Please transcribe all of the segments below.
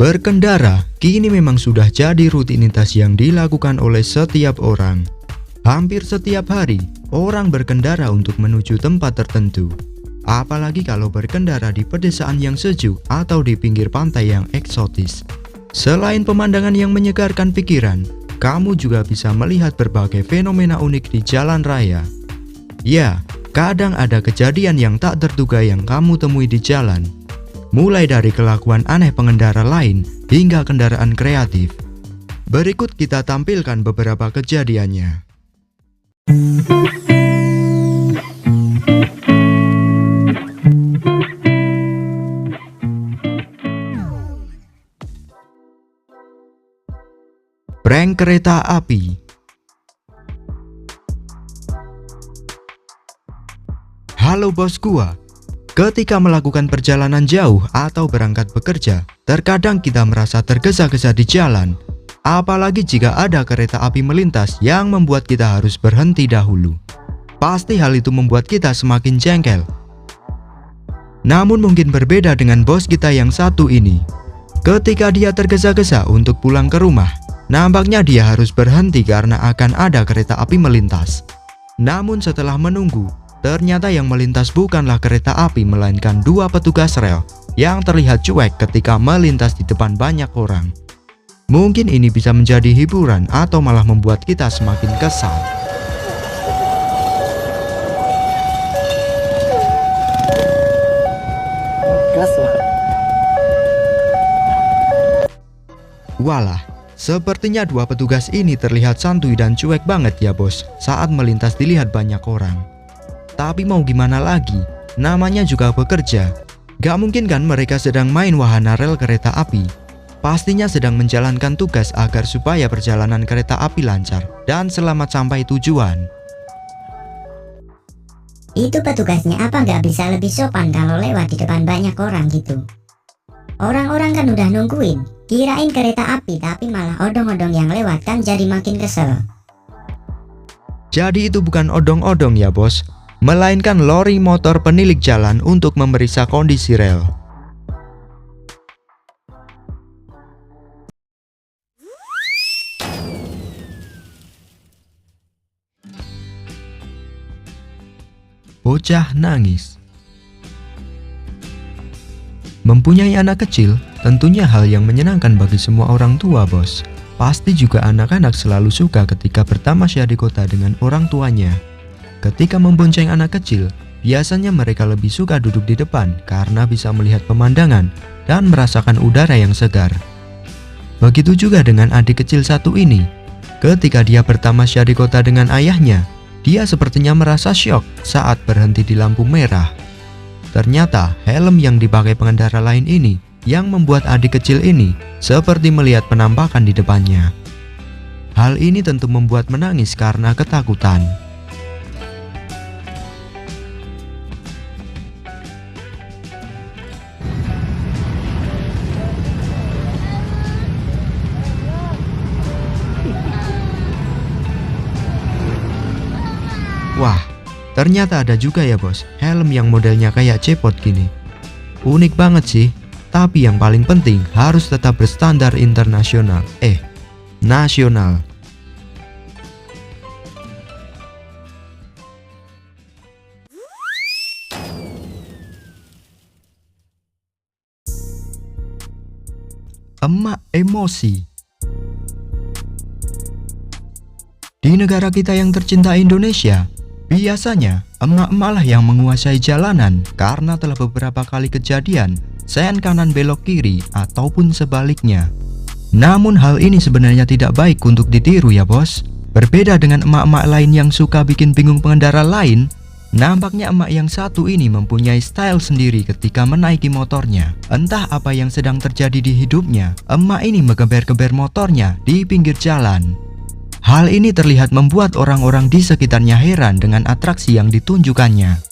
Berkendara kini memang sudah jadi rutinitas yang dilakukan oleh setiap orang. Hampir setiap hari, orang berkendara untuk menuju tempat tertentu. Apalagi kalau berkendara di pedesaan yang sejuk atau di pinggir pantai yang eksotis. Selain pemandangan yang menyegarkan pikiran, kamu juga bisa melihat berbagai fenomena unik di jalan raya. Ya, kadang ada kejadian yang tak terduga yang kamu temui di jalan. Mulai dari kelakuan aneh pengendara lain hingga kendaraan kreatif. Berikut kita tampilkan beberapa kejadiannya. Prank kereta api. Halo bos gua. Ketika melakukan perjalanan jauh atau berangkat bekerja, terkadang kita merasa tergesa-gesa di jalan. Apalagi jika ada kereta api melintas yang membuat kita harus berhenti dahulu. Pasti hal itu membuat kita semakin jengkel. Namun mungkin berbeda dengan bos kita yang satu ini. Ketika dia tergesa-gesa untuk pulang ke rumah, nampaknya dia harus berhenti karena akan ada kereta api melintas. Namun setelah menunggu, ternyata yang melintas bukanlah kereta api melainkan dua petugas rel yang terlihat cuek ketika melintas di depan banyak orang. Mungkin ini bisa menjadi hiburan atau malah membuat kita semakin kesal. Walah, sepertinya dua petugas ini terlihat santuy dan cuek banget ya bos saat melintas dilihat banyak orang. Tapi mau gimana lagi, namanya juga bekerja. Gak mungkin kan mereka sedang main wahana rel kereta api. Pastinya sedang menjalankan tugas agar supaya perjalanan kereta api lancar dan selamat sampai tujuan. Itu petugasnya apa nggak bisa lebih sopan kalau lewat di depan banyak orang gitu? Orang-orang kan udah nungguin, kirain kereta api tapi malah odong-odong yang lewat, kan jadi makin kesel. Jadi itu bukan odong-odong ya bos, melainkan lori motor penilik jalan untuk memeriksa kondisi rel. Bocah nangis. Mempunyai anak kecil tentunya hal yang menyenangkan bagi semua orang tua bos. Pasti juga anak-anak selalu suka ketika bertamasya di kota dengan orang tuanya. Ketika membonceng anak kecil, biasanya mereka lebih suka duduk di depan karena bisa melihat pemandangan dan merasakan udara yang segar. Begitu juga dengan adik kecil satu ini. Ketika dia bertamasya di kota dengan ayahnya, dia sepertinya merasa syok saat berhenti di lampu merah. Ternyata helm yang dipakai pengendara lain ini yang membuat adik kecil ini seperti melihat penampakan di depannya. Hal ini tentu membuat menangis karena ketakutan. Wah, ternyata ada juga ya bos, helm yang modelnya kayak cepot gini. Unik banget sih, tapi yang paling penting harus tetap berstandar internasional, nasional. Emak emosi. Di negara kita yang tercinta Indonesia, biasanya emak-emak lah yang menguasai jalanan karena telah beberapa kali kejadian sen kanan belok kiri ataupun sebaliknya. Namun hal ini sebenarnya tidak baik untuk ditiru ya bos. Berbeda dengan emak-emak lain yang suka bikin bingung pengendara lain, nampaknya emak yang satu ini mempunyai style sendiri ketika menaiki motornya. Entah apa yang sedang terjadi di hidupnya, emak ini menggeber-geber motornya di pinggir jalan. Hal ini terlihat membuat orang-orang di sekitarnya heran dengan atraksi yang ditunjukkannya.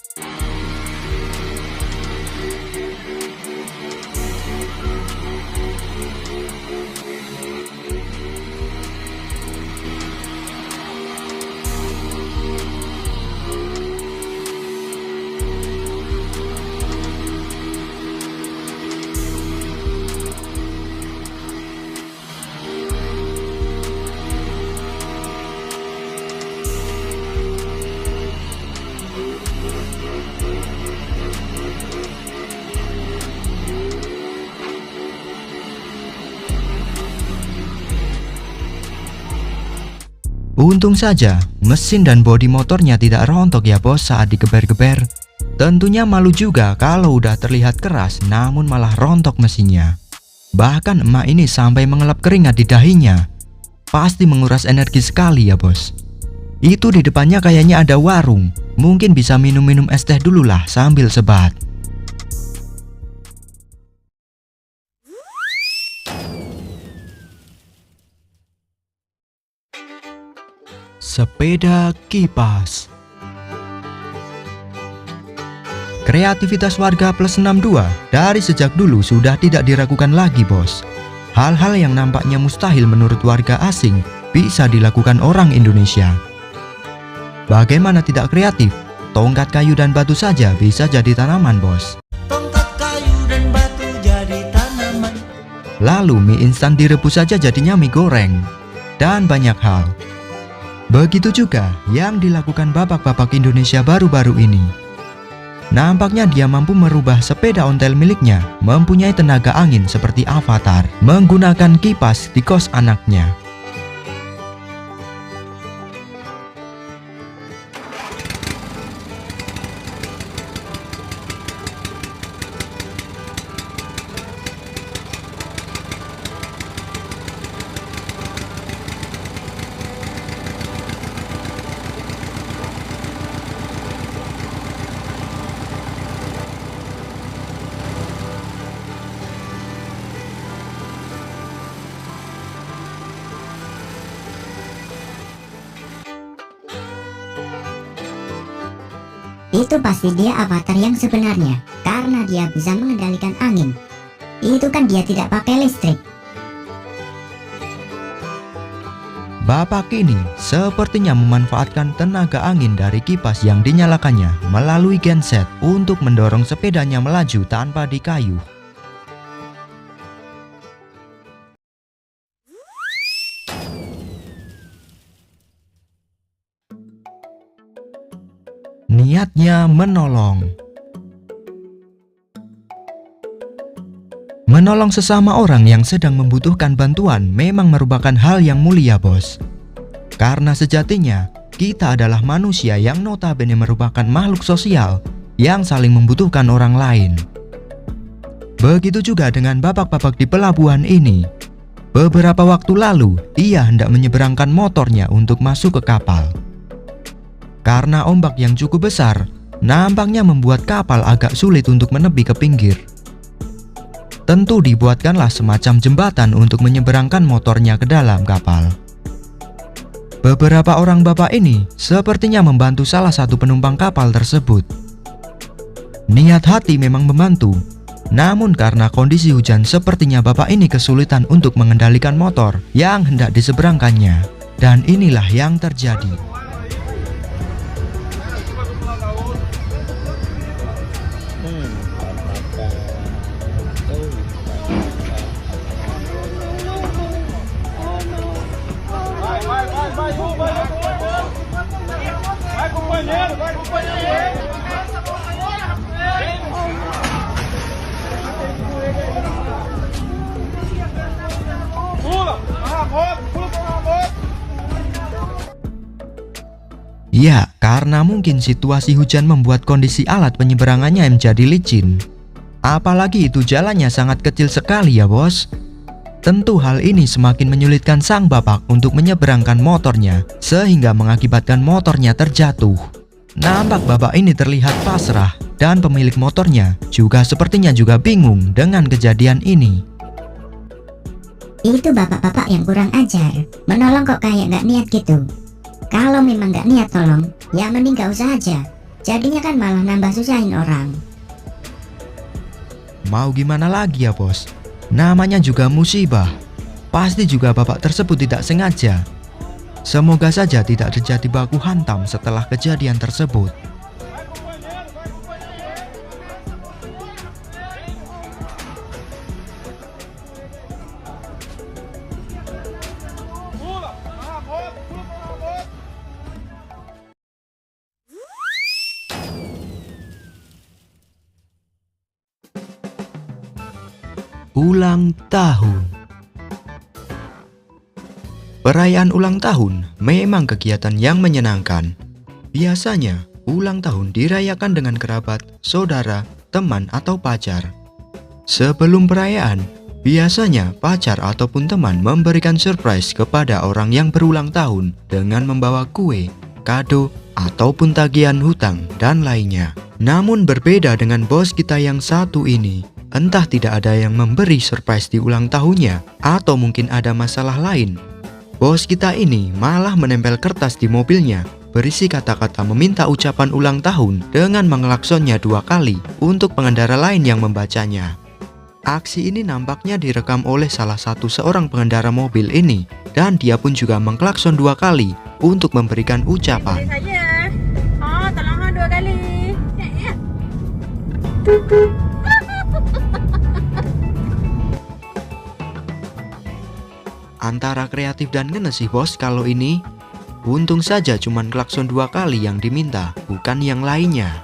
Untung saja mesin dan bodi motornya tidak rontok ya bos saat digeber-geber. Tentunya malu juga kalau udah terlihat keras namun malah rontok mesinnya. Bahkan emak ini sampai mengelap keringat di dahinya. Pasti menguras energi sekali ya bos. Itu di depannya kayaknya ada warung. Mungkin bisa minum-minum es teh dulu lah sambil sebat. Sepeda kipas. Kreativitas warga plus 62 dari sejak dulu sudah tidak diragukan lagi bos. Hal-hal yang nampaknya mustahil menurut warga asing bisa dilakukan orang Indonesia. Bagaimana tidak kreatif? Tongkat kayu dan batu saja bisa jadi tanaman bos. Tongkat kayu dan batu jadi tanaman. Lalu mie instan direbus saja jadinya mie goreng. Dan banyak hal. Begitu juga yang dilakukan bapak-bapak Indonesia baru-baru ini. Nampaknya dia mampu merubah sepeda ontel miliknya mempunyai tenaga angin seperti Avatar menggunakan kipas di kos anaknya. Itu pasti dia avatar yang sebenarnya, karena dia bisa mengendalikan angin. Itu kan dia tidak pakai listrik. Bapak ini sepertinya memanfaatkan tenaga angin dari kipas yang dinyalakannya melalui genset untuk mendorong sepedanya melaju tanpa dikayuh. Niatnya menolong. Menolong sesama orang yang sedang membutuhkan bantuan memang merupakan hal yang mulia bos. Karena sejatinya kita adalah manusia yang notabene merupakan makhluk sosial yang saling membutuhkan orang lain. Begitu juga dengan bapak-bapak di pelabuhan ini. Beberapa waktu lalu ia hendak menyeberangkan motornya untuk masuk ke kapal. Karena ombak yang cukup besar, nampaknya membuat kapal agak sulit untuk menepi ke pinggir. Tentu dibuatkanlah semacam jembatan untuk menyeberangkan motornya ke dalam kapal. Beberapa orang bapak ini sepertinya membantu salah satu penumpang kapal tersebut. Niat hati memang membantu, namun karena kondisi hujan sepertinya bapak ini kesulitan untuk mengendalikan motor yang hendak diseberangkannya. Dan inilah yang terjadi. Ya, karena mungkin situasi hujan membuat kondisi alat penyeberangannya menjadi licin. Apalagi itu jalannya sangat kecil sekali ya bos. Tentu hal ini semakin menyulitkan sang bapak untuk menyeberangkan motornya, sehingga mengakibatkan motornya terjatuh. Nampak bapak ini terlihat pasrah, dan pemilik motornya juga sepertinya juga bingung dengan kejadian ini. Itu bapak-bapak yang kurang ajar, menolong kok kayak nggak niat gitu. Kalau memang nggak niat tolong, ya mending gak usah aja. Jadinya kan malah nambah susahin orang. Mau gimana lagi ya bos? Namanya juga musibah. Pasti juga bapak tersebut tidak sengaja. Semoga saja tidak terjadi baku hantam setelah kejadian tersebut. Ulang tahun. Perayaan ulang tahun memang kegiatan yang menyenangkan. Biasanya, ulang tahun dirayakan dengan kerabat, saudara, teman, atau pacar. Sebelum perayaan, biasanya pacar ataupun teman memberikan surprise kepada orang yang berulang tahun dengan membawa kue, kado, ataupun tagihan hutang dan lainnya. Namun berbeda dengan bos kita yang satu ini, entah tidak ada yang memberi surprise di ulang tahunnya atau mungkin ada masalah lain. Bos kita ini malah menempel kertas di mobilnya berisi kata-kata meminta ucapan ulang tahun dengan mengelaksonnya 2 kali untuk pengendara lain yang membacanya. Aksi ini nampaknya direkam oleh salah satu seorang pengendara mobil ini dan dia pun juga mengklakson 2 kali untuk memberikan ucapan. Saya. Oh, tolong 2 kali. Antara kreatif dan ngenes sih bos kalau ini. Untung saja cuman klakson 2 kali yang diminta, bukan yang lainnya.